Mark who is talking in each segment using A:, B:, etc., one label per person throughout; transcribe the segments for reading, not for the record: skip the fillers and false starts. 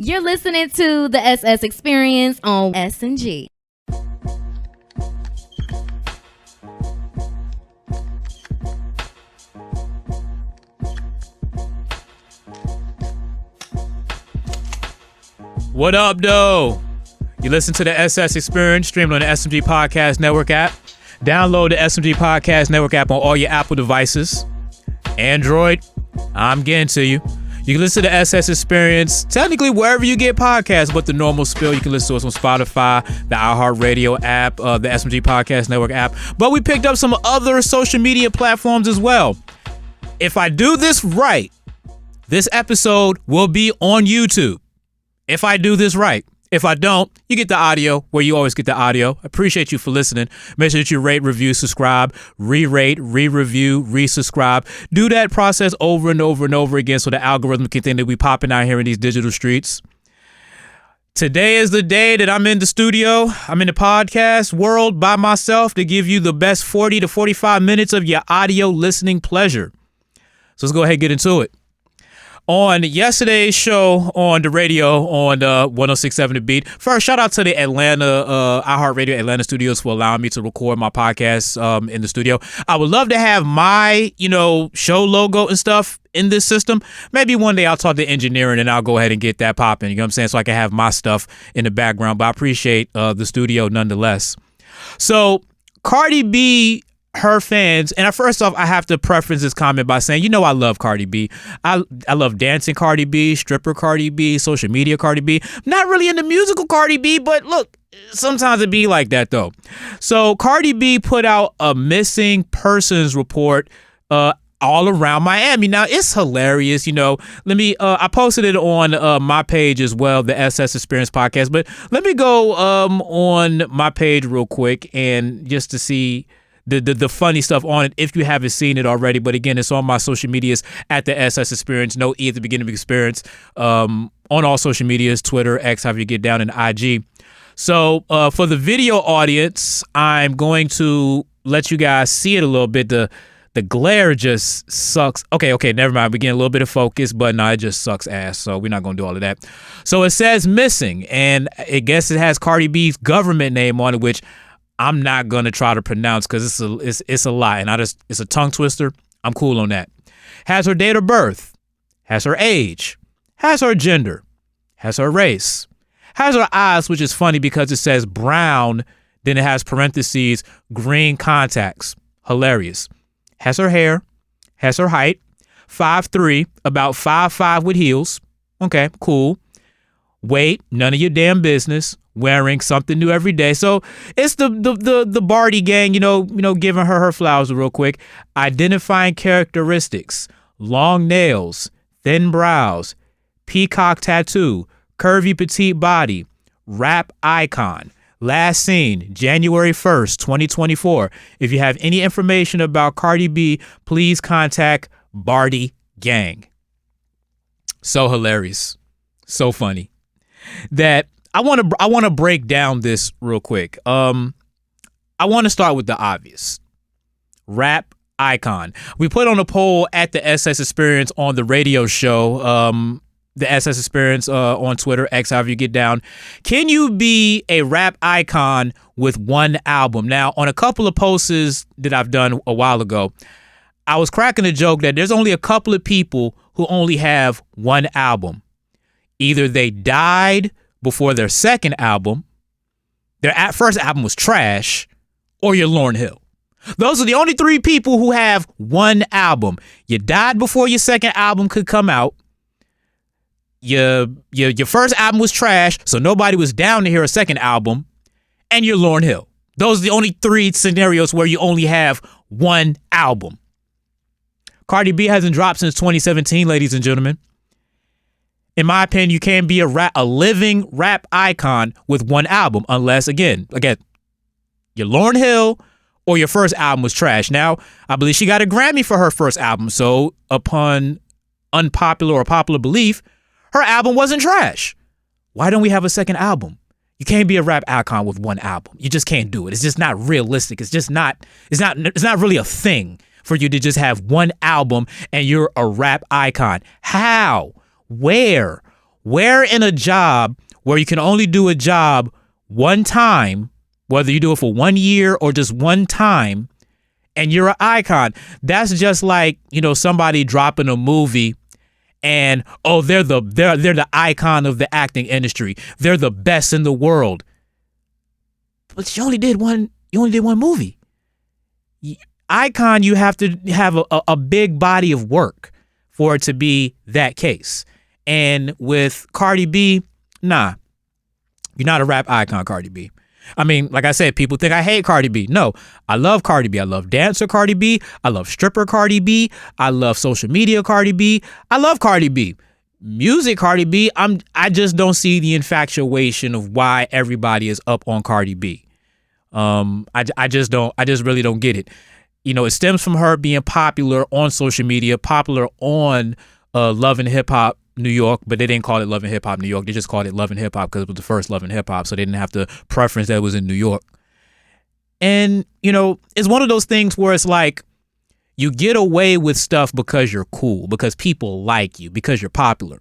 A: You're listening to the SS Experience on S&G.
B: What up, though? You listen to the SS Experience streamed on the SMG Podcast Network app. Download the SMG Podcast Network app on all your Apple devices. Android, I'm getting to you. You can listen to the SS Experience technically wherever you get podcasts, but the normal spill, you can listen to us on Spotify, the iHeartRadio app, the SMG Podcast Network app. But we picked up some other social media platforms as well. If I do this right, this episode will be on YouTube. If I do this right. If I don't, you get the audio where you always get the audio. I appreciate you for listening. Make sure that you rate, review, subscribe, re-rate, re-review, re-subscribe. Do that process over and over and over again so the algorithm can think that we popping out here in these digital streets. Today is the day that I'm in the studio. I'm in the podcast world by myself to give you the best 40 to 45 minutes of your audio listening pleasure. So let's go ahead and get into it. On yesterday's show on the radio on 106.7 The Beat. First, shout out to the iHeartRadio Atlanta studios for allowing me to record my podcast in the studio. I would love to have my, show logo and stuff in this system. Maybe one day I'll talk to engineering and I'll go ahead and get that popping. You know what I'm saying? So I can have my stuff in the background. But I appreciate the studio nonetheless. So Cardi B, her fans, and first off, I have to preference this comment by saying, I love Cardi B. I love dancing Cardi B, stripper Cardi B, social media Cardi B. Not really into musical Cardi B, but look, sometimes it be like that though. So Cardi B put out a missing persons report all around Miami. Now it's hilarious, I posted it on my page as well, the SS Experience podcast, but let me go on my page real quick and just to see the funny stuff on it if you haven't seen it already. But again, it's on my social medias at the SS Experience, no E at the beginning of experience, on all social medias, Twitter, X, however you get down in IG. So for the video audience, I'm going to let you guys see it a little bit. The glare just sucks. Okay, never mind. We're getting a little bit of focus, but no, it just sucks ass. So we're not going to do all of that. So it says missing, and I guess it has Cardi B's government name on it, which I'm not going to try to pronounce because it's a lie, and it's a tongue twister. I'm cool on that. Has her date of birth, has her age, has her gender, has her race, has her eyes, which is funny because it says brown, then it has parentheses, green contacts. Hilarious. Has her hair, has her height, 5'3", about 5'5" with heels. Okay, cool. Weight, none of your damn business. Wearing something new every day. So it's the Bardi Gang, giving her flowers real quick. Identifying characteristics: long nails, thin brows, peacock tattoo, curvy petite body, rap icon. Last seen January 1st, 2024. If you have any information about Cardi B, please contact Bardi Gang. So hilarious. So funny. That I want to break down this real quick. I want to start with the obvious. Rap icon. We put on a poll at the SS Experience on the radio show, the SS Experience on Twitter, X, however you get down. Can you be a rap icon with one album? Now, on a couple of posts that I've done a while ago, I was cracking a joke that there's only a couple of people who only have one album. Either they died before their second album, their first album was trash, or you're Lauryn Hill. Those are the only three people who have one album. You died before your second album could come out. Your first album was trash, so nobody was down to hear a second album, and you're Lauryn Hill. Those are the only three scenarios where you only have one album. Cardi B hasn't dropped since 2017, ladies and gentlemen. In my opinion, you can't be a living rap icon with one album unless, again, you're Lauryn Hill or your first album was trash. Now, I believe she got a Grammy for her first album, so upon unpopular or popular belief, her album wasn't trash. Why don't we have a second album? You can't be a rap icon with one album. You just can't do it. It's just not realistic. It's not really a thing for you to just have one album and you're a rap icon. How? Where? Where in a job where you can only do a job one time, whether you do it for 1 year or just one time, and you're an icon? That's just like, somebody dropping a movie and they're the icon of the acting industry. They're the best in the world. But you only did one movie. Icon, you have to have a big body of work for it to be that case. And with Cardi B, nah, you're not a rap icon, Cardi B. I mean, like I said, people think I hate Cardi B. No, I love Cardi B. I love dancer Cardi B. I love stripper Cardi B. I love social media Cardi B. I love Cardi B. Music Cardi B, I just don't see the infatuation of why everybody is up on Cardi B. I just really don't get it. It stems from her being popular on social media, popular on Love and Hip Hop New York, but they didn't call it Love and Hip Hop New York. They just called it Love and Hip Hop because it was the first Love and Hip Hop, so they didn't have to preference that it was in New York. And, it's one of those things where it's like you get away with stuff because you're cool, because people like you, because you're popular.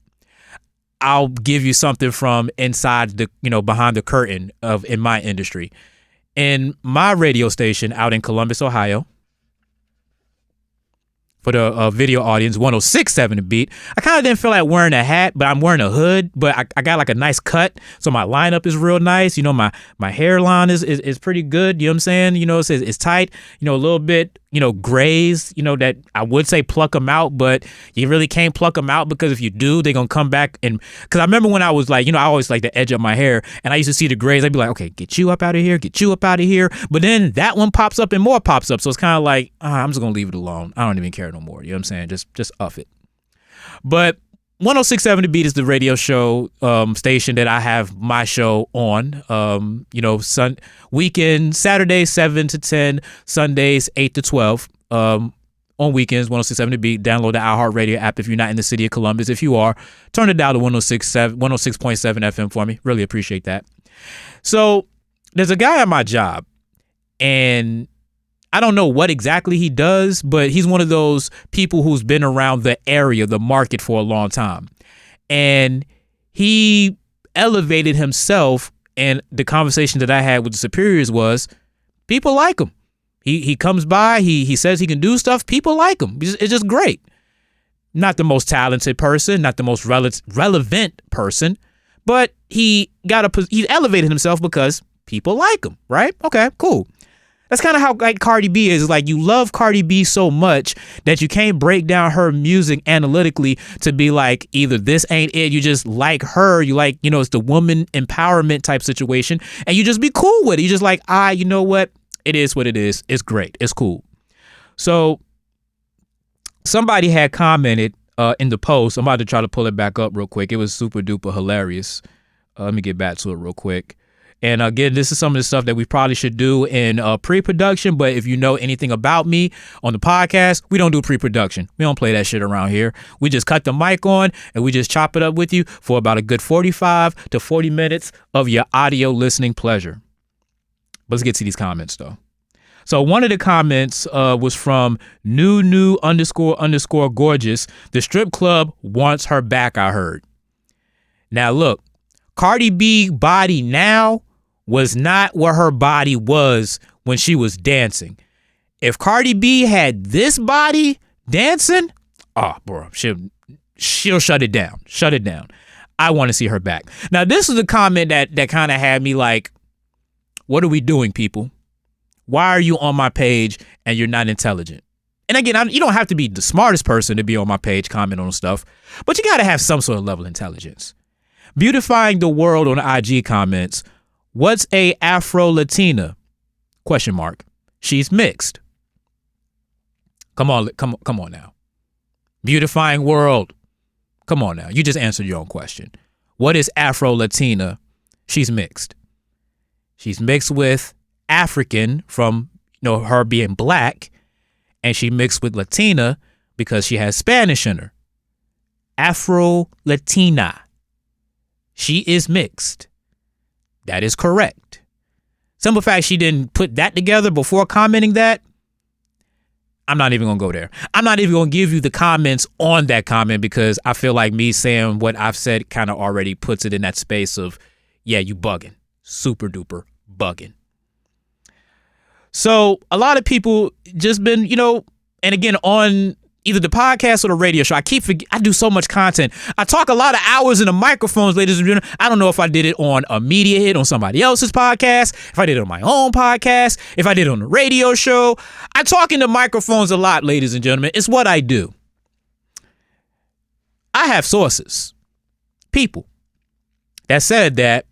B: I'll give you something from inside the, behind the curtain in my industry. In my radio station out in Columbus, Ohio, for the video audience, 106.7 The Beat. I kind of didn't feel like wearing a hat, but I'm wearing a hood. But I got like a nice cut, so my lineup is real nice. My hairline is pretty good. You know what I'm saying? It's tight. A little bit, grays. That I would say pluck them out, but you really can't pluck them out because if you do, they're gonna come back. And because I remember when I was like, I always like to edge up my hair, and I used to see the grays. I'd be like, okay, get you up out of here, get you up out of here. But then that one pops up and more pops up, so it's kind of like I'm just gonna leave it alone. I don't even care no more. You know what I'm saying? Just off it. But 106.7 The Beat is the radio show station that I have my show on. Weekends, Saturdays 7 to 10, Sundays 8 to 12. On weekends, 106.7 The Beat. Download the iHeartRadio app if you're not in the city of Columbus. If you are, turn it down to 106.7 FM for me. Really appreciate that. So there's a guy at my job, and I don't know what exactly he does, but he's one of those people who's been around the area, the market for a long time. And he elevated himself, and the conversation that I had with the superiors was, people like him. He comes by, he says he can do stuff, people like him. It's just great. Not the most talented person, not the most relevant person, but he elevated himself because people like him, right? Okay, cool. That's kind of how like Cardi B is. Like, you love Cardi B so much that you can't break down her music analytically to be like, either this ain't it, you just like her, you like, it's the woman empowerment type situation, and you just be cool with it. You just like, you know what? It is what it is. It's great. It's cool. So somebody had commented in the post. I'm about to try to pull it back up real quick. It was super duper hilarious. Let me get back to it real quick. And again, this is some of the stuff that we probably should do in pre-production. But if you know anything about me on the podcast, we don't do pre-production. We don't play that shit around here. We just cut the mic on and we just chop it up with you for about a good 45 to 40 minutes of your audio listening pleasure. But let's get to these comments, though. So one of the comments was from new _ gorgeous. The strip club wants her back, I heard. Now, look, Cardi B body now was not what her body was when she was dancing. If Cardi B had this body dancing, bro, she'll shut it down. Shut it down. I want to see her back. Now, this is a comment that kind of had me like, what are we doing, people? Why are you on my page and you're not intelligent? And again, you don't have to be the smartest person to be on my page, comment on stuff, but you got to have some sort of level of intelligence. Beautifying the world on IG comments, what's a Afro-Latina? ? She's mixed. Come on now. Beautifying world. Come on now. You just answered your own question. What is Afro-Latina? She's mixed. She's mixed with African from, her being black, and she mixed with Latina because she has Spanish in her. Afro-Latina. She is mixed. That is correct. Simple fact, she didn't put that together before commenting that. I'm not even going to go there. I'm not even going to give you the comments on that comment because I feel like me saying what I've said kind of already puts it in that space of, yeah, you bugging. Super duper bugging. So a lot of people just been, and again, on either the podcast or the radio show, I do so much content. I talk a lot of hours in the microphones, ladies and gentlemen. I don't know if I did it on a media hit on somebody else's podcast, if I did it on my own podcast, if I did it on the radio show. I talk into microphones a lot, ladies and gentlemen. It's what I do. I have sources, people that said that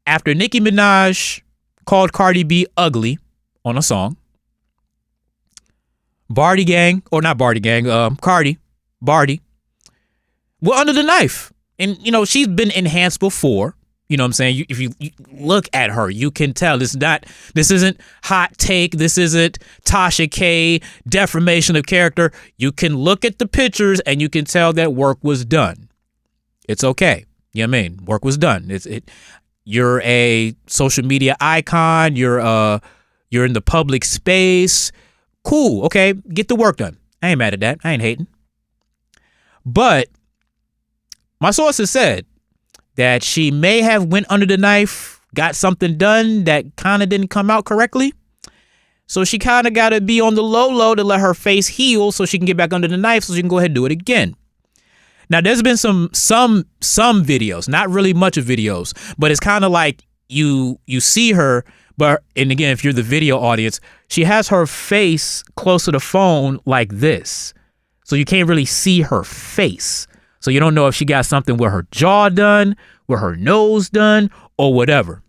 B: after Nicki Minaj called Cardi B ugly on a song, Bardi Gang, or not Bardi Gang, Bardi, were under the knife. And, she's been enhanced before. You know what I'm saying? If you look at her, you can tell this isn't hot take. This isn't Tasha K, defamation of character. You can look at the pictures and you can tell that work was done. It's okay. You know what I mean? Work was done. You're a social media icon. You're in the public space. Cool. Okay. Get the work done. I ain't mad at that. I ain't hating. But my sources said that she may have went under the knife, got something done that kind of didn't come out correctly. So she kind of got to be on the low to let her face heal so she can get back under the knife so she can go ahead and do it again. Now, there's been some videos, not really much of videos, but it's kind of like you see her. And again, if you're the video audience, she has her face close to the phone like this. So you can't really see her face. So you don't know if she got something with her jaw done, with her nose done, or whatever.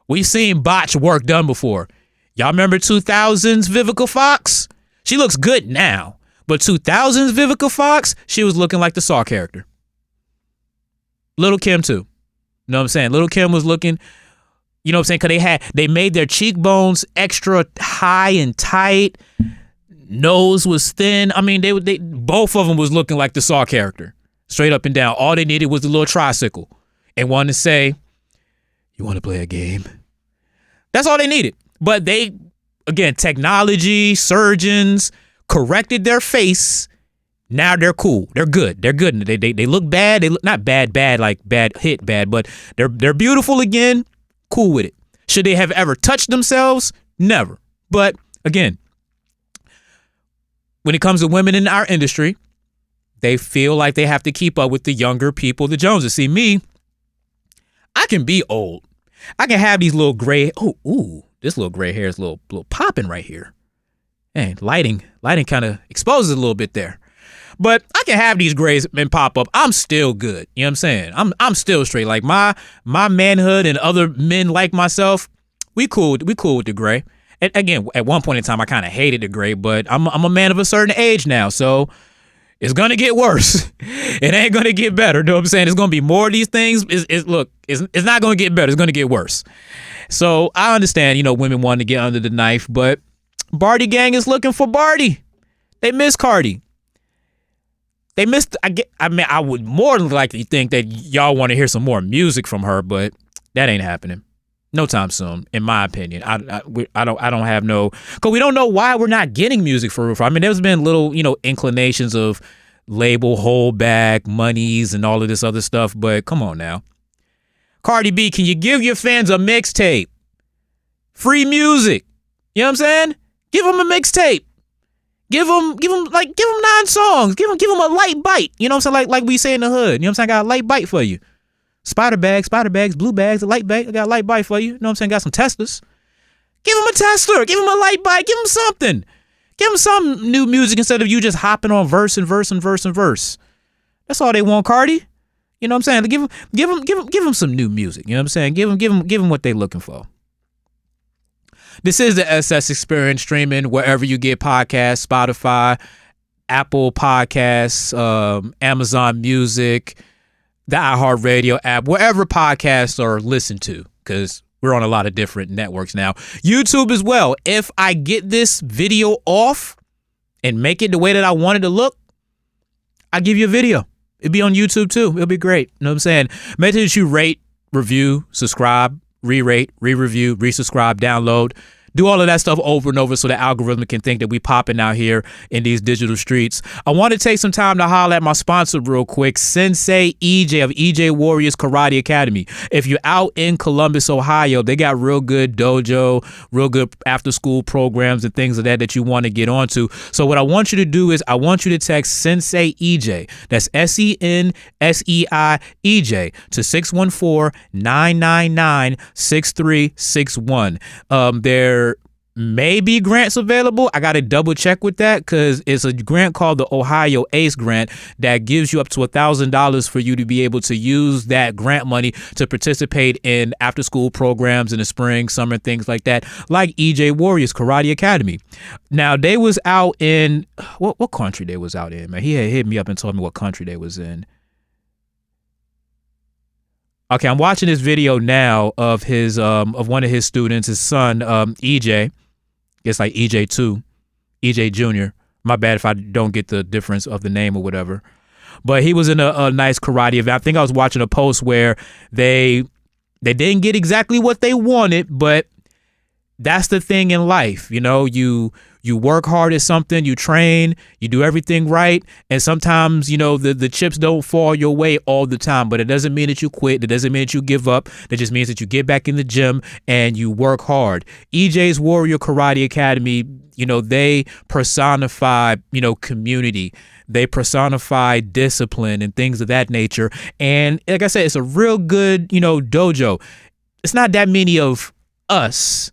B: We've seen botch work done before. Y'all remember 2000s Vivica Fox? She looks good now. But 2000s Vivica Fox, she was looking like the Saw character. Little Kim too. You know what I'm saying? Little Kim was looking... You know what I'm saying? Because they made their cheekbones extra high and tight. Nose was thin. I mean, they both of them was looking like the Saw character, straight up and down. All they needed was a little tricycle and wanted to say, "You want to play a game?" That's all they needed. But they, again, technology, surgeons corrected their face. Now they're cool. They're good. They're good. They look bad. They look not bad like bad hit bad, but they're beautiful again. Cool with it. Should they have ever touched themselves? Never. But again, when it comes to women in our industry, they feel like they have to keep up with the younger people, the Joneses. See, me, I can be old. I can have these little gray. This little gray hair is a little popping right here. And lighting kind of exposes it a little bit there. But I can have these grays and pop up. I'm still good. You know what I'm saying? I'm still straight. Like my manhood and other men like myself, we cool with the gray. And again, at one point in time, I kind of hated the gray, but I'm a man of a certain age now, so it's gonna get worse. It ain't gonna get better. You know what I'm saying? It's gonna be more of these things. It's not gonna get better. It's gonna get worse. So I understand, women wanting to get under the knife, but Bardi Gang is looking for Bardi. They miss Cardi. They missed. I would more than likely think that y'all want to hear some more music from her, but that ain't happening. No time soon, in my opinion. I don't have no, because we don't know why we're not getting music for her. I mean, there's been little, inclinations of label holdback, monies, and all of this other stuff, but come on now. Cardi B, can you give your fans a mixtape? Free music. You know what I'm saying? Give them a mixtape. Give them 9 songs. Give them a light bite. You know what I'm saying? Like we say in the hood. You know what I'm saying? I got a light bite for you. Spider bags, blue bags, a light bite. I got a light bite for you. You know what I'm saying? Got some testers. Give them a tester. Give them a light bite. Give them something. Give them some new music instead of you just hopping on verse and verse and verse and verse. That's all they want, Cardi. You know what I'm saying? Give them some new music. You know what I'm saying? Give them what they're looking for. This is the SS Experience, streaming wherever you get podcasts: Spotify, Apple Podcasts, Amazon Music, the iHeartRadio app, wherever podcasts are listened to, because we're on a lot of different networks now. YouTube as well. If I get this video off and make it the way that I want it to look, I'll give you a video. It'll be on YouTube too. It'll be great. You know what I'm saying? Make sure that you rate, review, subscribe, re-rate, re-review, resubscribe, download. Do all of that stuff over and over so the algorithm can think that we popping out here in these digital streets. I want to take some time to holler at my sponsor real quick, Sensei EJ of EJ Warriors Karate Academy. If you're out in Columbus, Ohio, they got real good dojo, real good after school programs and things like that you want to get onto. So what I want you to do is I want you to text Sensei EJ, that's SENSEI EJ, to 614-999-6361. There may be grants available. I got to double check with that because it's a grant called the Ohio ACE grant that gives you up to $1,000 for you to be able to use that grant money to participate in after school programs in the spring, summer, things like that, like EJ Warriors Karate Academy. Now, they was out in what country they was out in, man. He had hit me up and told me what country they was in. Okay, I'm watching this video now of his of one of his students, his son, EJ. It's like EJ2, EJ Jr. My bad if I don't get the difference of the name or whatever. But he was in a nice karate event. I think I was watching a post where they didn't get exactly what they wanted, but that's the thing in life. You know, you work hard at something, you train, you do everything right. And sometimes, you know, the chips don't fall your way all the time, but it doesn't mean that you quit. It doesn't mean that you give up. That just means that you get back in the gym and you work hard. EJ's Warrior Karate Academy, you know, they personify, you know, community. They personify discipline and things of that nature. And like I said, it's a real good, you know, dojo. It's not that many of us,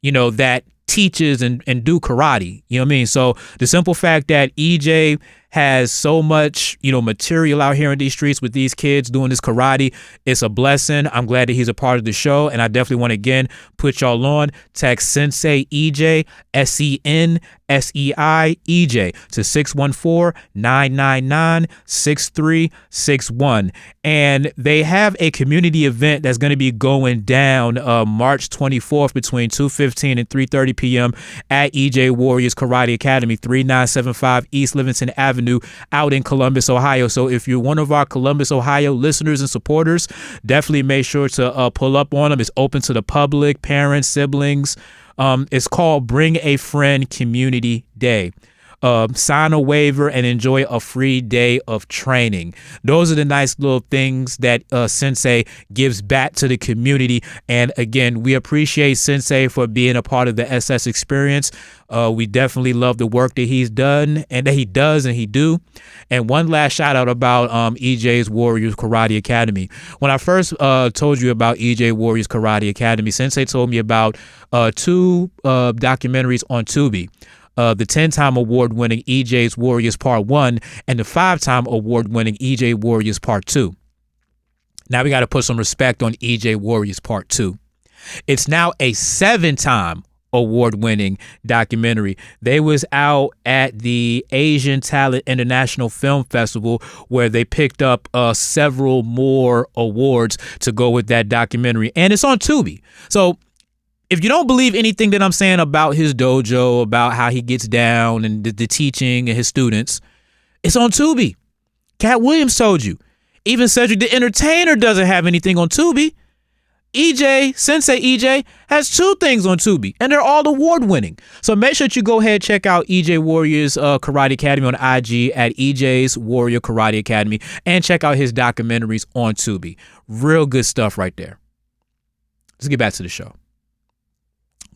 B: you know, that teaches and do karate, you know what I mean? So the simple fact that EJ has so much, you know, material out here in these streets with these kids doing this karate, it's a blessing. I'm glad that he's a part of the show, and I definitely want to again put y'all on. Text Sensei EJ, SENSEI EJ to 614-999-6361. And they have a community event that's going to be going down March 24th between 2:15 and 3:30 p.m. at EJ Warriors Karate Academy, 3975 East Livingston Avenue out in Columbus, Ohio. So if you're one of our Columbus, Ohio listeners and supporters, definitely make sure to pull up on them. It's open to the public, parents, siblings. It's called Bring a Friend Community Day. Sign a waiver and enjoy a free day of training. Those are the nice little things that Sensei gives back to the community. And again, we appreciate Sensei for being a part of the SS experience. We definitely love the work that he's done and that he does and he do. And one last shout out about EJ's Warriors Karate Academy. When I first told you about EJ Warriors Karate Academy, Sensei told me about two documentaries on Tubi. The 10-time award-winning EJ's Warriors Part 1 and the 5-time award-winning EJ Warriors Part 2. Now we got to put some respect on EJ Warriors Part 2. It's now a 7-time award-winning documentary. They was out at the Asian Talent International Film Festival where they picked up several more awards to go with that documentary. And it's on Tubi. So if you don't believe anything that I'm saying about his dojo, about how he gets down and the teaching and his students, it's on Tubi. Cat Williams told you. Even Cedric the Entertainer doesn't have anything on Tubi. Sensei EJ has 2 things on Tubi, and they're all award-winning. So make sure that you go ahead and check out EJ Warriors Karate Academy on IG at EJ's Warrior Karate Academy, and check out his documentaries on Tubi. Real good stuff right there. Let's get back to the show.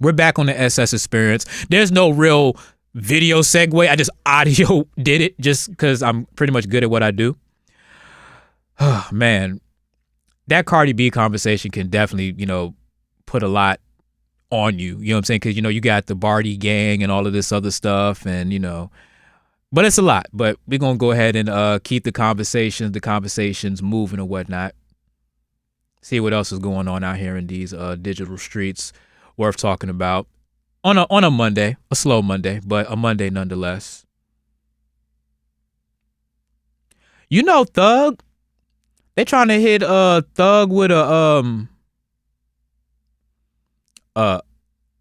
B: We're back on the SS experience. There's no real video segue. I just audio did it just because I'm pretty much good at what I do. Oh, man, that Cardi B conversation can definitely, you know, put a lot on you. You know what I'm saying? Because, you know, you got the Bardi Gang and all of this other stuff and, you know, but it's a lot. But we're going to go ahead and keep the conversations moving and whatnot. See what else is going on out here in these digital streets. Worth talking about on a Monday, a slow Monday, but a Monday nonetheless. You know, Thug, they trying to hit Thug with a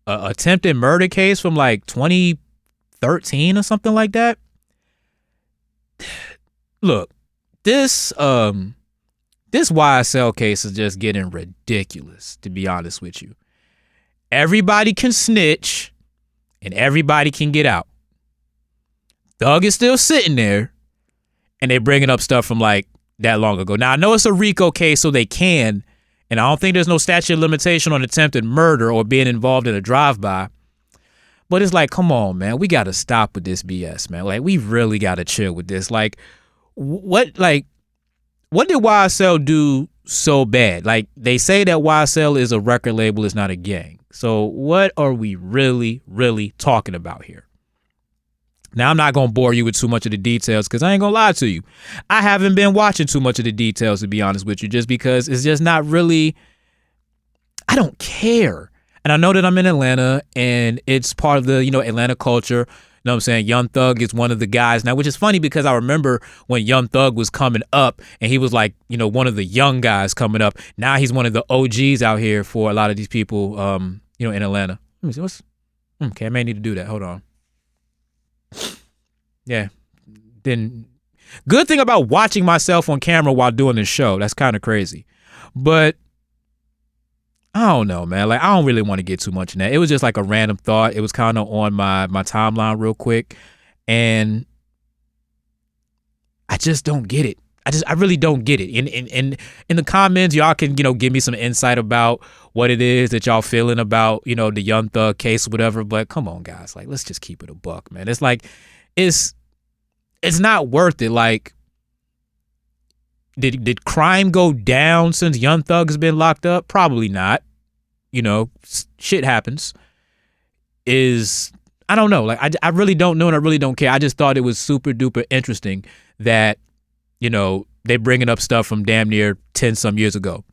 B: attempted murder case from like 2013 or something like that. Look, this YSL case is just getting ridiculous, to be honest with you. everybody can snitch and everybody can get out. Thug is still sitting there, and they bringing up stuff from like that long ago. Now, I know it's a RICO case, so they can, and I don't think there's no statute of limitation on attempted murder or being involved in a drive-by. But it's like, come on, man, we got to stop with this BS, man. Like, we really got to chill with this. Like, what did YSL do so bad? Like, they say that YSL is a record label, it's not a gang. So what are we really, really talking about here? Now, I'm not going to bore you with too much of the details because I ain't going to lie to you. I haven't been watching too much of the details, to be honest with you, just because it's just not really, I don't care. And I know that I'm in Atlanta and it's part of the, Atlanta culture. You know what I'm saying? Young Thug is one of the guys now, which is funny because I remember when Young Thug was coming up and he was like, one of the young guys coming up. Now he's one of the OGs out here for a lot of these people, in Atlanta. Let me see. Okay, I may need to do that. Hold on. Yeah. Then good thing about watching myself on camera while doing this show. That's kind of crazy. But I don't know, man. Like, I don't really want to get too much in that. It was just like a random thought. It was kind of on my timeline real quick. And I just don't get it. I really don't get it. In the comments, y'all can, give me some insight about what it is that y'all feeling about, the Young Thug case or whatever. But come on, guys. Like, let's just keep it a buck, man. It's like, it's not worth it. Like, did crime go down since Young Thug has been locked up? Probably not. Shit happens. I don't know. Like, I really don't know and I really don't care. I just thought it was super duper interesting that, they bringing up stuff from damn near 10 some years ago.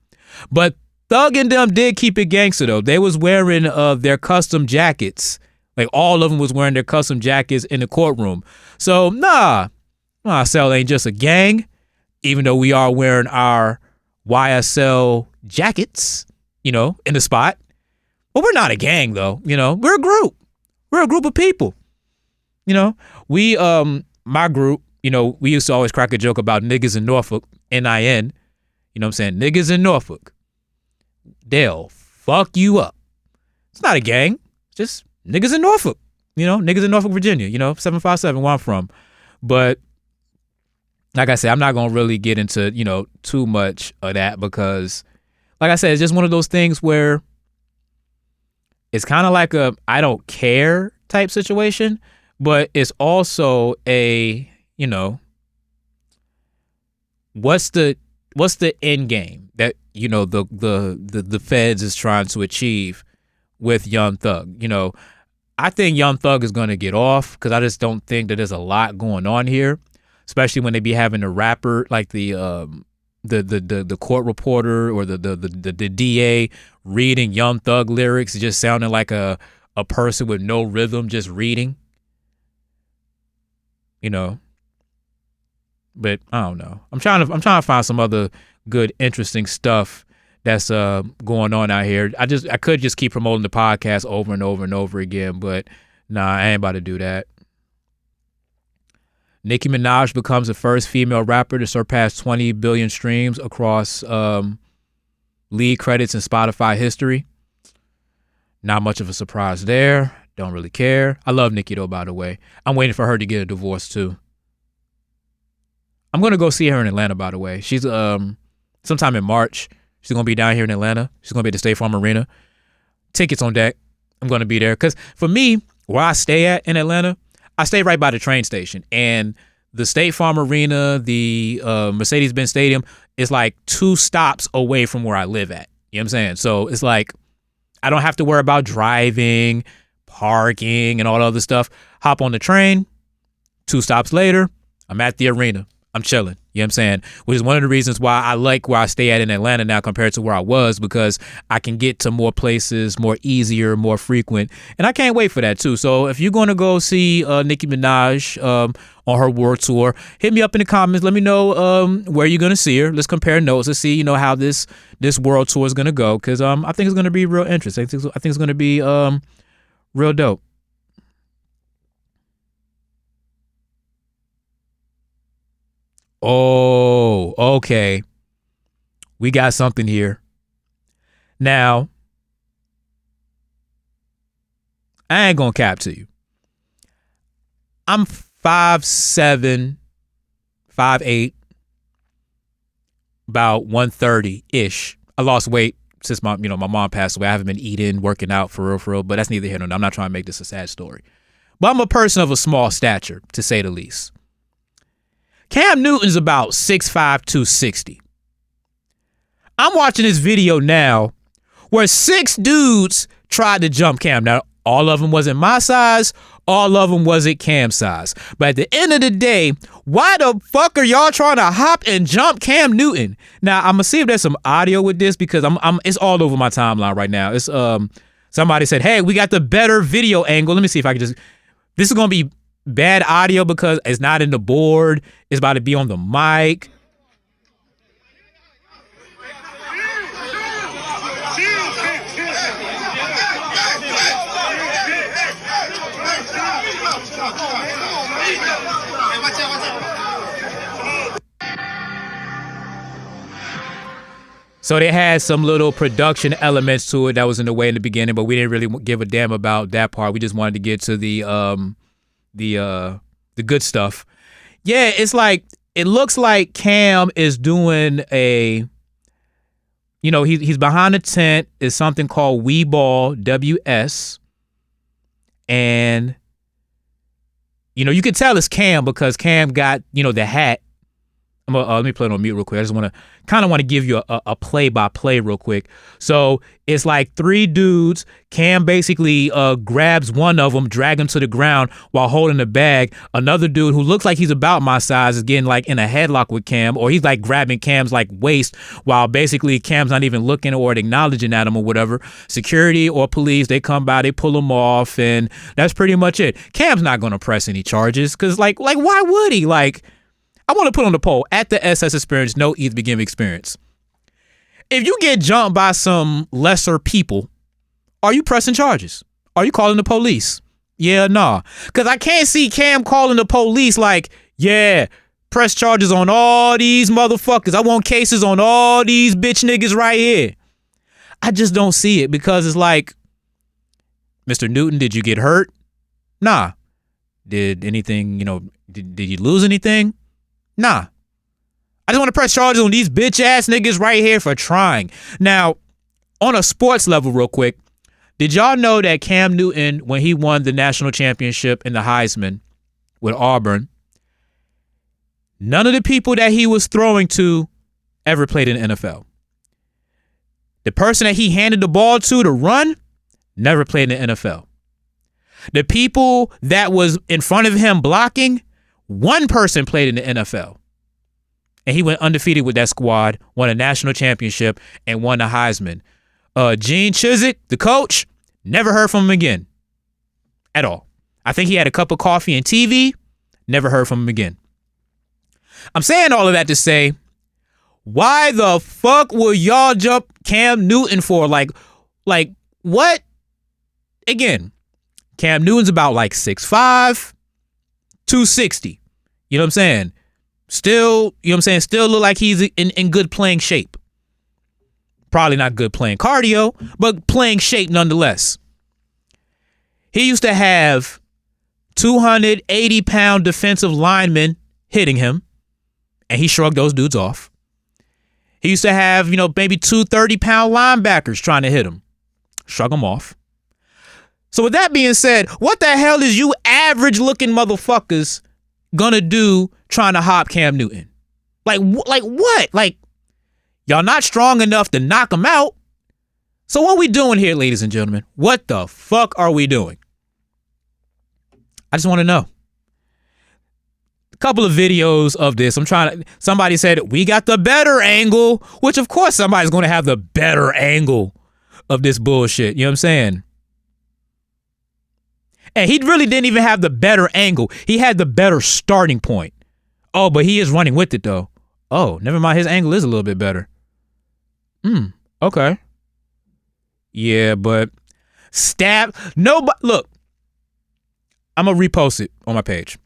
B: But Thug and them did keep it gangster though. They was wearing their custom jackets. Like, all of them was wearing their custom jackets in the courtroom. So YSL ain't just a gang, even though we are wearing our YSL jackets, in the spot. But we're not a gang though. We're a group. We're a group of people. We my group, we used to always crack a joke about niggas in Norfolk, NIN. You know what I'm saying? Niggas in Norfolk. They'll fuck you up. It's not a gang. It's just niggas in Norfolk. Niggas in Norfolk, Virginia. 757, where I'm from. But like I said, I'm not going to really get into, too much of that because, like I said, it's just one of those things where it's kind of like a I don't care type situation, but it's also a, what's the end game that, the feds is trying to achieve with Young Thug. I think Young Thug is going to get off because I just don't think that there's a lot going on here, especially when they be having a rapper like the court reporter or the DA reading Young Thug lyrics, just sounding like a person with no rhythm, just reading. But I don't know. I'm trying to find some other good, interesting stuff that's going on out here. I could just keep promoting the podcast over and over and over again, but nah, I ain't about to do that. Nicki Minaj becomes the first female rapper to surpass 20 billion streams across lead credits in Spotify history. Not much of a surprise there. Don't really care. I love Nicki though, by the way. I'm waiting for her to get a divorce too. I'm going to go see her in Atlanta, by the way. She's sometime in March. She's going to be down here in Atlanta. She's going to be at the State Farm Arena. Tickets on deck. I'm going to be there. Because for me, where I stay at in Atlanta, I stay right by the train station. And the State Farm Arena, the Mercedes-Benz Stadium is like 2 stops away from where I live at. You know what I'm saying? So it's like I don't have to worry about driving, parking, and all the other stuff. Hop on the train. 2 stops later, I'm at the arena. I'm chilling. You know what I'm saying? Which is one of the reasons why I like where I stay at in Atlanta now compared to where I was, because I can get to more places more easier, more frequent. And I can't wait for that too. So if you're going to go see Nicki Minaj on her world tour, hit me up in the comments. Let me know where you're going to see her. Let's compare notes. Let's see, how this world tour is going to go. Because I think it's going to be real interesting. I think it's going to be real dope. Oh, okay. We got something here. Now, I ain't gonna cap to you. I'm 5'7", 5'8", about 130-ish. I lost weight since my mom passed away. I haven't been eating, working out for real, but that's neither here nor there. I'm not trying to make this a sad story. But I'm a person of a small stature, to say the least. Cam Newton's about 6'5", 260. I'm watching this video now where 6 dudes tried to jump Cam. Now, all of them wasn't my size. All of them wasn't Cam's size. But at the end of the day, why the fuck are y'all trying to hop and jump Cam Newton? Now, I'm going to see if there's some audio with this because it's all over my timeline right now. It's somebody said, hey, we got the better video angle. Let me see if I can just... This is going to be bad audio because it's not in the board. It's about to be on the mic. So they had some little production elements to it that was in the way in the beginning, but we didn't really give a damn about that part. We just wanted to get to the good stuff. Yeah, it's like it looks like Cam is doing a, he's behind a tent. It's something called We Ball WS, and you can tell it's Cam because Cam got the hat. Let me play it on mute real quick. I just want to give you a play-by-play real quick. So it's like 3 dudes. Cam basically grabs one of them, drag him to the ground while holding the bag. Another dude who looks like he's about my size is getting like in a headlock with Cam, or he's like grabbing Cam's like waist while basically Cam's not even looking or acknowledging at him or whatever. Security or police, they come by, they pull him off, and that's pretty much it. Cam's not going to press any charges because like why would he? I want to put on the poll at the SS Experience, no Eat the Beginning Experience. If you get jumped by some lesser people, are you pressing charges? Are you calling the police? Yeah, nah. Because I can't see Cam calling the police like, yeah, press charges on all these motherfuckers. I want cases on all these bitch niggas right here. I just don't see it because it's like, Mr. Newton, did you get hurt? Nah. Did anything, did you lose anything? Nah. I just want to press charges on these bitch ass niggas right here for trying. Now, on a sports level real quick, did y'all know that Cam Newton, when he won the national championship in the Heisman with Auburn, none of the people that he was throwing to ever played in the NFL. The person that he handed the ball to run never played in the NFL. The people that was in front of him blocking, one person played in the NFL, and he went undefeated with that squad, won a national championship, and won the Heisman. Gene Chizik, the coach, never heard from him again at all. I think he had a cup of coffee and TV, never heard from him again. I'm saying all of that to say, why the fuck will y'all jump Cam Newton for? Like what? Again, Cam Newton's about like 6'5", 260. You know what I'm saying? Still, still look like he's in good playing shape. Probably not good playing cardio, but playing shape nonetheless. He used to have 280-pound defensive linemen hitting him, and he shrugged those dudes off. He used to have, maybe 230-pound linebackers trying to hit him. Shrug them off. So with that being said, what the hell is you average-looking motherfuckers gonna do trying to hop Cam Newton? Like what? Like, y'all not strong enough to knock him out. So what we doing here, ladies and gentlemen? What the fuck are we doing? I just want to know. A couple of videos of this. Somebody said, we got the better angle, which of course somebody's going to have the better angle of this bullshit. You know what I'm saying? And he really didn't even have the better angle. He had the better starting point. Oh, but he is running with it, though. Oh, never mind. His angle is a little bit better. Okay. Yeah, but nobody, look, I'm going to repost it on my page.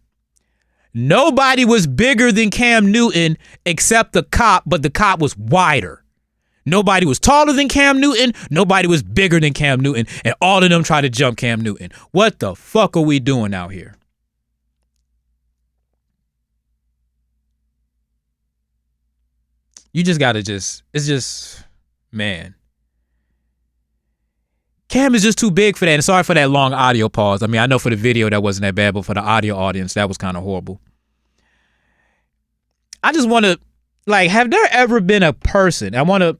B: Nobody was bigger than Cam Newton except the cop, but the cop was wider. Nobody was taller than Cam Newton. Nobody was bigger than Cam Newton. And all of them tried to jump Cam Newton. What the fuck are we doing out here? You just gotta man. Cam is just too big for that. And sorry for that long audio pause. I mean, I know for the video that wasn't that bad, but for the audio audience, that was kind of horrible. I just want to, have there ever been a person, I want to,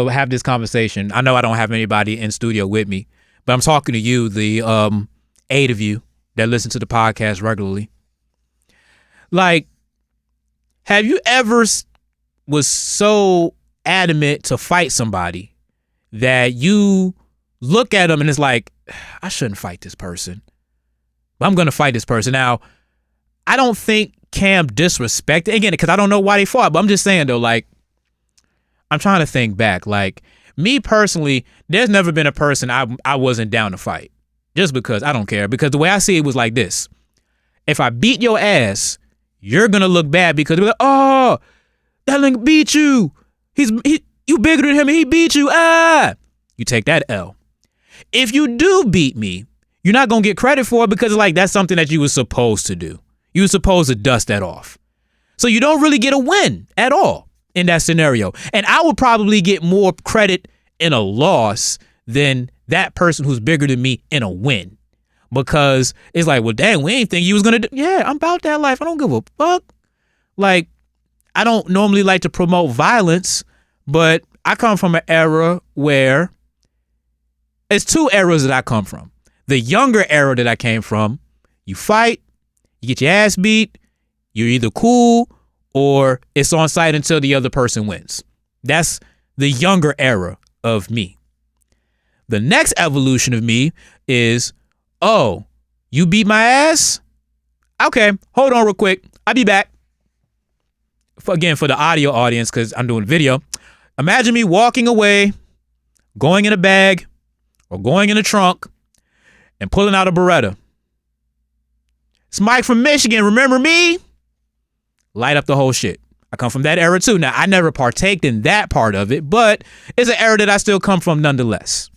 B: have this conversation. I know I don't have anybody in studio with me, but I'm talking to you, the 8 of you that listen to the podcast regularly. Have you ever was so adamant to fight somebody that you look at them and it's like, I shouldn't fight this person, but I'm going to fight this person. Now, I don't think Cam disrespected, again, because I don't know why they fought, but I'm just saying though, I'm trying to think back. Me personally, there's never been a person I wasn't down to fight just because I don't care. Because the way I see it was like this. If I beat your ass, you're going to look bad because they're like, oh, that nigga beat you. You bigger than him and he beat you. You take that L. If you do beat me, you're not going to get credit for it because that's something that you were supposed to do. You were supposed to dust that off. So you don't really get a win at all in that scenario. And I would probably get more credit in a loss than that person who's bigger than me in a win. Because it's well, dang, we ain't think you was going to do. Yeah, I'm about that life. I don't give a fuck. I don't normally like to promote violence, but I come from an era where it's 2 eras that I come from. The younger era that I came from, you fight, you get your ass beat, you're either cool or it's on site until the other person wins. That's the younger era of me. The next evolution of me is, oh, you beat my ass? Okay, hold on real quick. I'll be back. For the audio audience, because I'm doing video, imagine me walking away, going in a bag or going in a trunk and pulling out a Beretta. It's Mike from Michigan. Remember me? Light up the whole shit. I come from that era too. Now, I never partaked in that part of it, but it's an era that I still come from nonetheless.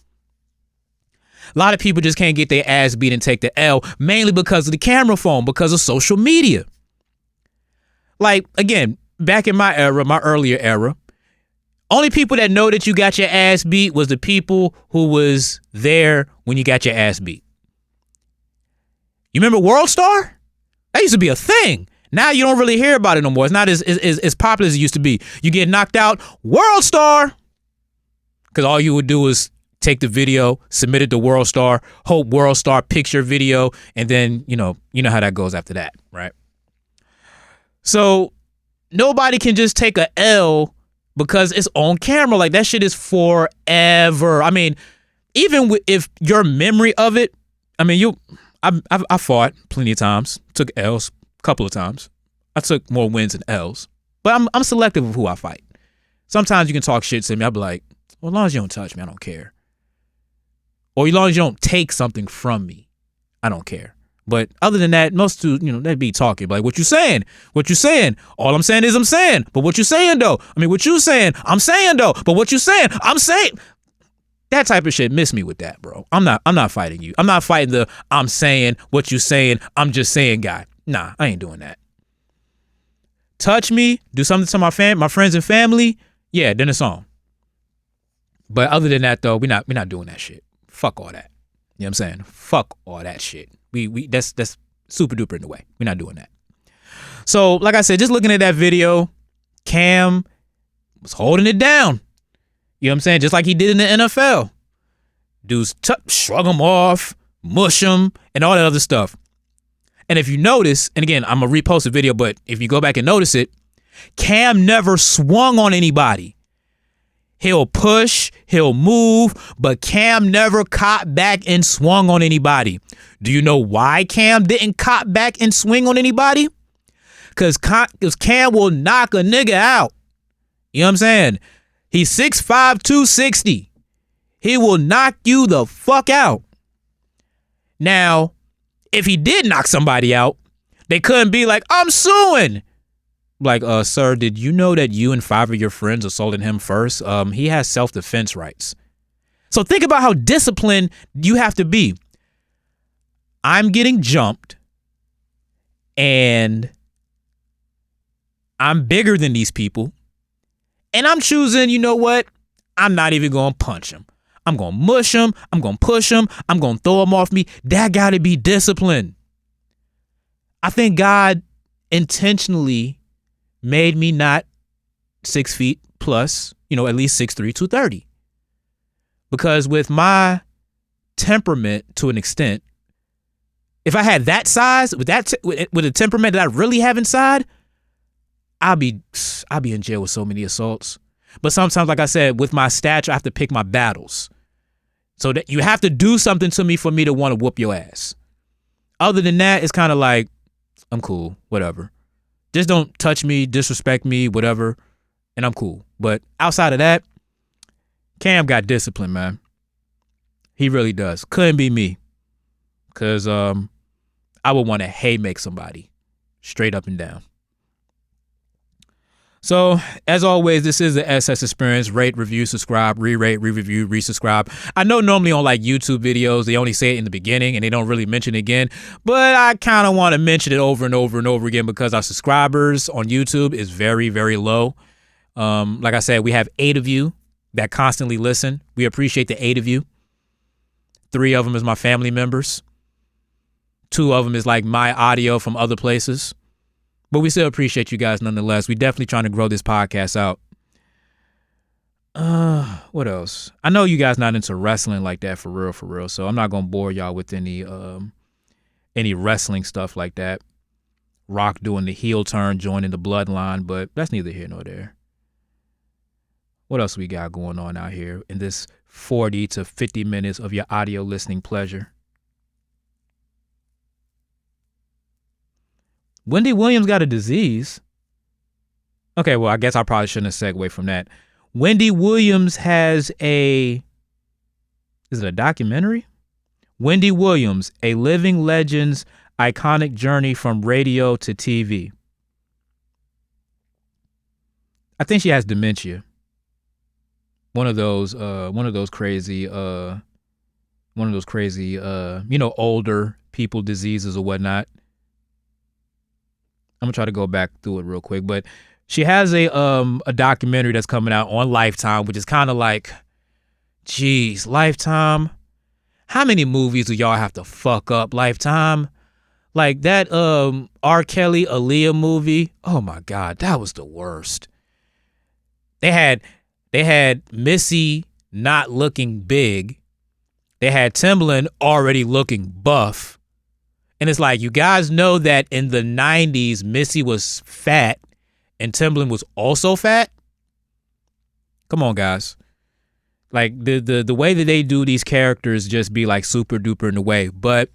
B: A lot of people just can't get their ass beat and take the L, mainly because of the camera phone, because of social media. Again, back in my era, my earlier era, only people that know that you got your ass beat was the people who was there when you got your ass beat. You remember World Star? That used to be a thing. Now you don't really hear about it no more. It's not as popular as it used to be. You get knocked out, World Star. Because all you would do is take the video, submit it to World Star, hope World Star picks your video, and then, you know how that goes after that, right? So nobody can just take a L because it's on camera. That shit is forever. I mean, even if your memory of it, I mean, I fought plenty of times, took L's a couple of times. I took more wins than L's, but I'm selective of who I fight. Sometimes you can talk shit to me. I'll be like, well, as long as you don't touch me, I don't care. Or as long as you don't take something from me, I don't care. But other than that, most dudes, they'd be talking what you saying? What you saying? All I'm saying is I'm saying. But what you saying though? I mean, what you saying? I'm saying though. But what you saying? I'm saying. That type of shit, miss me with that, bro. I'm not fighting you. I'm not fighting the I'm saying what you saying, I'm just saying guy. Nah, I ain't doing that. Touch me, do something to my friends and family, yeah, then it's on. But other than that though, we're not doing that shit. Fuck all that. You know what I'm saying? Fuck all that shit. We that's super duper in the way. We're not doing that. So, like I said, just looking at that video, Cam was holding it down. You know what I'm saying? Just like he did in the NFL. Dudes shrug him off, mush him, and all that other stuff. And if you notice, and again, I'm going to repost the video, but if you go back and notice it, Cam never swung on anybody. He'll push, he'll move, but Cam never caught back and swung on anybody. Do you know why Cam didn't cop back and swing on anybody? Because Cam will knock a nigga out. You know what I'm saying? He's 6'5", 260. He will knock you the fuck out. Now, if he did knock somebody out, they couldn't be like, I'm suing. like, sir, did you know that you and 5 of your friends assaulted him first? He has self-defense rights. So think about how disciplined you have to be. I'm getting jumped and I'm bigger than these people. And I'm choosing, you know what? I'm not even going to punch him. I'm going to mush him. I'm going to push him. I'm going to throw him off me. That got to be discipline. I think God intentionally made me not 6 feet plus, at least 6'3", 230. Because with my temperament to an extent, if I had that size, with a temperament that I really have inside, I'll be in jail with so many assaults. But sometimes, like I said, with my stature, I have to pick my battles. So that you have to do something to me for me to want to whoop your ass. Other than that, it's kind of like, I'm cool, whatever. Just don't touch me, disrespect me, whatever, and I'm cool. But outside of that, Cam got discipline, man. He really does. Couldn't be me. Because I would want to make somebody straight up and down. So, as always, this is the SS Experience. Rate, review, subscribe, re-rate, re-review, resubscribe. I know normally on like YouTube videos, they only say it in the beginning and they don't really mention it again. But I kind of want to mention it over and over and over again because our subscribers on YouTube is very, very low. Like I said, we have 8 of you that constantly listen. We appreciate the 8 of you. 3 of them is my family members. 2 of them is like my audio from other places. But we still appreciate you guys nonetheless. We definitely trying to grow this podcast out. What else? I know you guys not into wrestling like that for real. So I'm not gonna bore y'all with any wrestling stuff like that. Rock doing the heel turn, joining the bloodline, but that's neither here nor there. What else we got going on out here in this 40 to 50 minutes of your audio listening pleasure? Wendy Williams got a disease. Okay, well, I guess I probably shouldn't have segued from that. Wendy Williams has is it a documentary? Wendy Williams, a living legend's iconic journey from radio to TV. I think she has dementia. One of those crazy, older people diseases or whatnot. I'm gonna try to go back through it real quick, but she has a documentary that's coming out on Lifetime, which is kind of like, geez, Lifetime. How many movies do y'all have to fuck up, Lifetime? Like that R. Kelly Aaliyah movie. Oh my God, that was the worst. They had Missy not looking big. They had Timbaland already looking buff. And it's like, you guys know that in the 90s, Missy was fat and Timbaland was also fat? Come on, guys. Like, the way that they do these characters just be like super duper in the way. But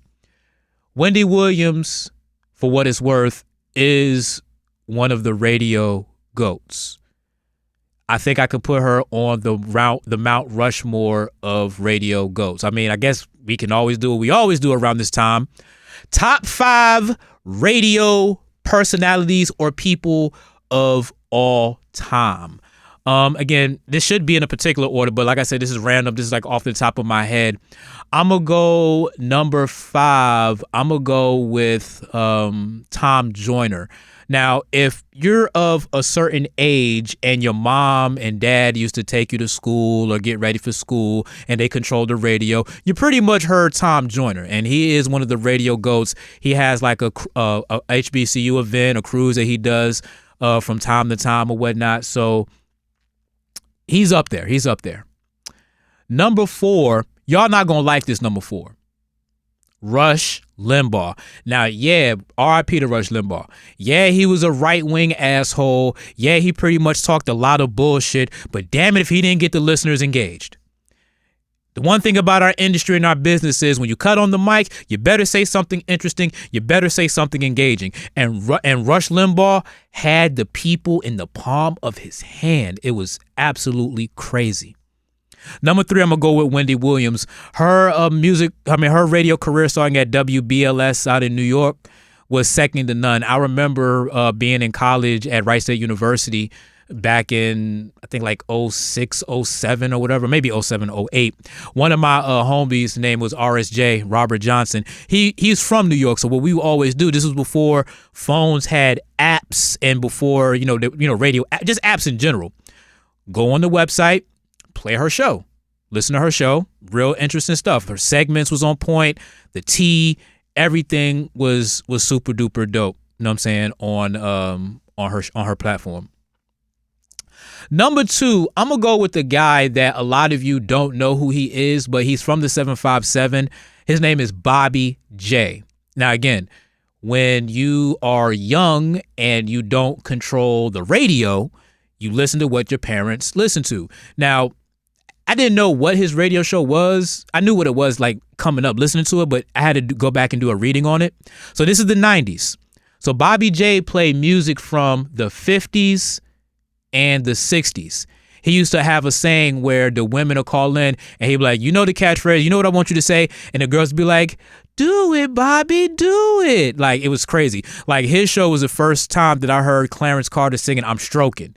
B: Wendy Williams, for what it's worth, is one of the radio GOATs. I think I could put her on the Mount Rushmore of radio GOATs. I mean, I guess we can always do what we always do around this time. Top 5 radio personalities or people of all time. Again, this should be in a particular order, but like I said, this is random. This is like off the top of my head. I'm going to go number 5. I'm going to go with Tom Joyner. Now, if you're of a certain age and your mom and dad used to take you to school or get ready for school and they control the radio, you pretty much heard Tom Joyner, and he is one of the radio GOATs. He has like a HBCU event, a cruise that he does from time to time or whatnot. So he's up there. He's up there. Number 4, y'all not going to like this number 4. Rush Limbaugh. Now, yeah, R.I.P. to Rush Limbaugh. Yeah, he was a right-wing asshole. Yeah, he pretty much talked a lot of bullshit, but damn it if he didn't get the listeners engaged. The one thing about our industry and our business is when you cut on the mic, you better say something interesting. You better say something engaging. And Rush Limbaugh had the people in the palm of his hand. It was absolutely crazy. Number 3, I'm going to go with Wendy Williams. Her radio career starting at WBLS out in New York was second to none. I remember being in college at Wright State University back in, I think, like 06, 07 or whatever, maybe 07, 08. One of my homies' name was RSJ, Robert Johnson. He's from New York, so what we always do, this was before phones had apps and before, radio, just apps in general. Go on the website, play her show, listen to her show, real interesting stuff. Her segments was on point, the tea, everything was super duper dope, you know what I'm saying, on her platform. Number 2, I'm going to go with the guy that a lot of you don't know who he is, but he's from the 757. His name is Bobby J. Now, again, when you are young and you don't control the radio, you listen to what your parents listen to. Now, I didn't know what his radio show was. I knew what it was like coming up, listening to it, but I had to go back and do a reading on it. So this is the 90s. So Bobby J played music from the 50s and the 60s. He used to have a saying where the women will call in and he'd be like, you know the catchphrase, you know what I want you to say? And the girls would be like, do it, Bobby, do it. Like, it was crazy. Like, his show was the first time that I heard Clarence Carter singing I'm Stroking.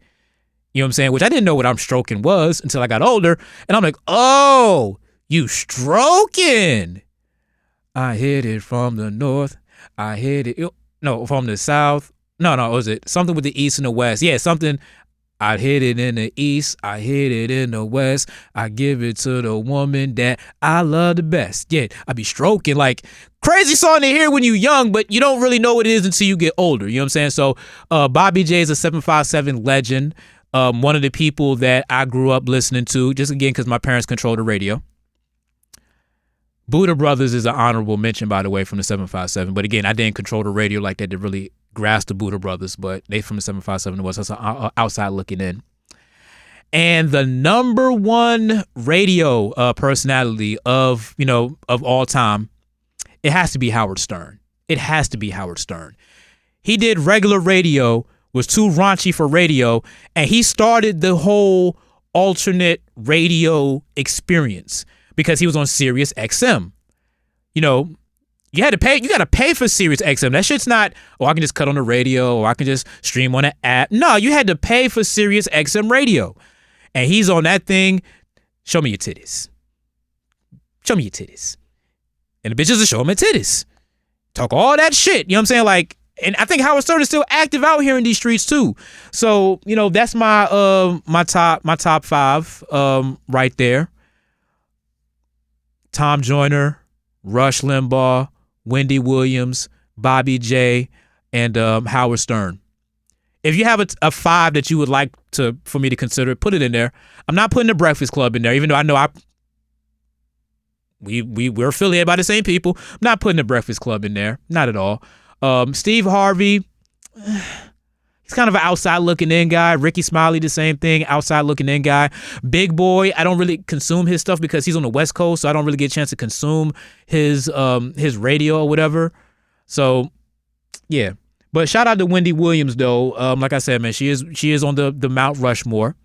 B: You know what I'm saying? Which I didn't know what I'm Stroking was until I got older. And I'm like, oh, you stroking. I hit it from the north. I hit it. No, from the south. No, was it something with the east and the west? Yeah, something. I hit it in the east, I hit it in the west, I give it to the woman that I love the best. Yeah, I be stroking, like, crazy song to hear when you're young, but you don't really know what it is until you get older, you know what I'm saying? So Bobby J is a 757 legend, one of the people that I grew up listening to, just again because my parents control the radio. Buddha Brothers is an honorable mention, by the way, from the 757, but again, I didn't control the radio like that to really grasp the Buddha Brothers, but they from the 757 was outside looking in. And the number one radio personality of all time, it has to be Howard Stern. It has to be Howard Stern. He did regular radio, was too raunchy for radio, and he started the whole alternate radio experience because he was on Sirius XM. You got to pay for Sirius XM. That shit's not, I can just cut on the radio or I can just stream on an app. No, you had to pay for Sirius XM radio. And he's on that thing. Show me your titties. Show me your titties. And the bitches will show him their titties. Talk all that shit. You know what I'm saying? Like, and I think Howard Stern is still active out here in these streets too. So, that's my my top 5 right there. Tom Joyner, Rush Limbaugh, Wendy Williams, Bobby J, and Howard Stern. If you have a 5 that you would like for me to consider, put it in there. I'm not putting the Breakfast Club in there, even though I know we're affiliated by the same people. I'm not putting the Breakfast Club in there, not at all. Steve Harvey, he's kind of an outside looking in guy. Ricky Smiley, the same thing, outside looking in guy. Big Boy, I don't really consume his stuff because he's on the West Coast, so I don't really get a chance to consume his radio or whatever. So yeah. But shout out to Wendy Williams though. Like I said, man, she is on the Mount Rushmore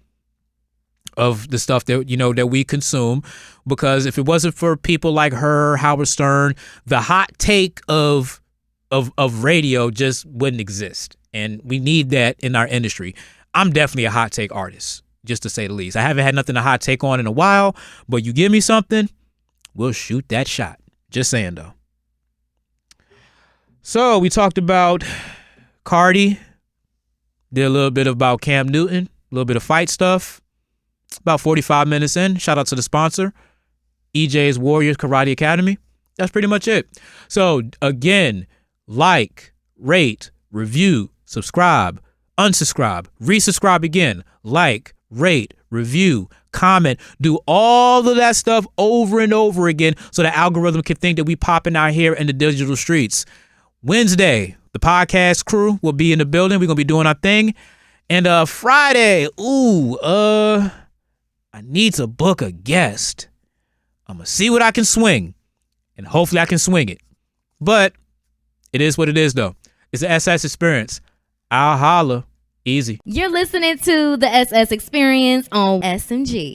B: of the stuff that that we consume, because if it wasn't for people like her, Howard Stern, the hot take of radio just wouldn't exist. And we need that in our industry. I'm definitely a hot take artist, just to say the least. I haven't had nothing to hot take on in a while, but you give me something, we'll shoot that shot. Just saying, though. So we talked about Cardi, did a little bit about Cam Newton, a little bit of fight stuff. About 45 minutes in. Shout out to the sponsor, EJ's Warriors Karate Academy. That's pretty much it. So again, like, rate, review, subscribe, unsubscribe, resubscribe again, like, rate, review, comment, do all of that stuff over and over again so the algorithm can think that we popping out here in the digital streets. Wednesday, the podcast crew will be in the building. We're going to be doing our thing. And Friday, I need to book a guest. I'm going to see what I can swing. And hopefully I can swing it. But it is what it is, though. It's the SS Experience. I'll holla. Easy.
A: You're listening to the SS Experience on SMG.